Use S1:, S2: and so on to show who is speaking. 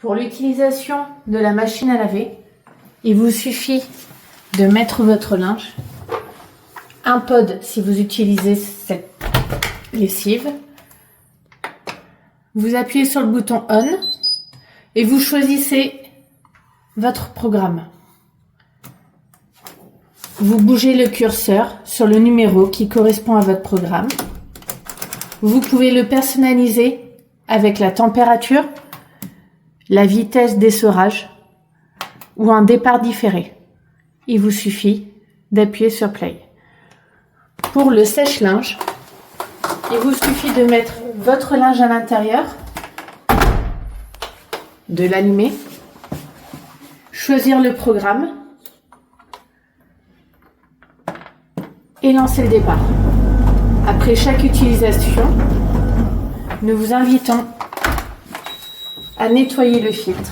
S1: Pour l'utilisation de la machine à laver, il vous suffit de mettre votre linge, un pod si vous utilisez cette lessive. Vous appuyez sur le bouton On et vous choisissez votre programme. Vous bougez le curseur sur le numéro qui correspond à votre programme. Vous pouvez le personnaliser avec la température, la vitesse d'essorage ou un départ différé. Il vous suffit d'appuyer sur Play. Pour le sèche-linge, il vous suffit de mettre votre linge à l'intérieur, de l'allumer, choisir le programme et lancer le départ. Après chaque utilisation, nous vous invitons à nettoyer le filtre.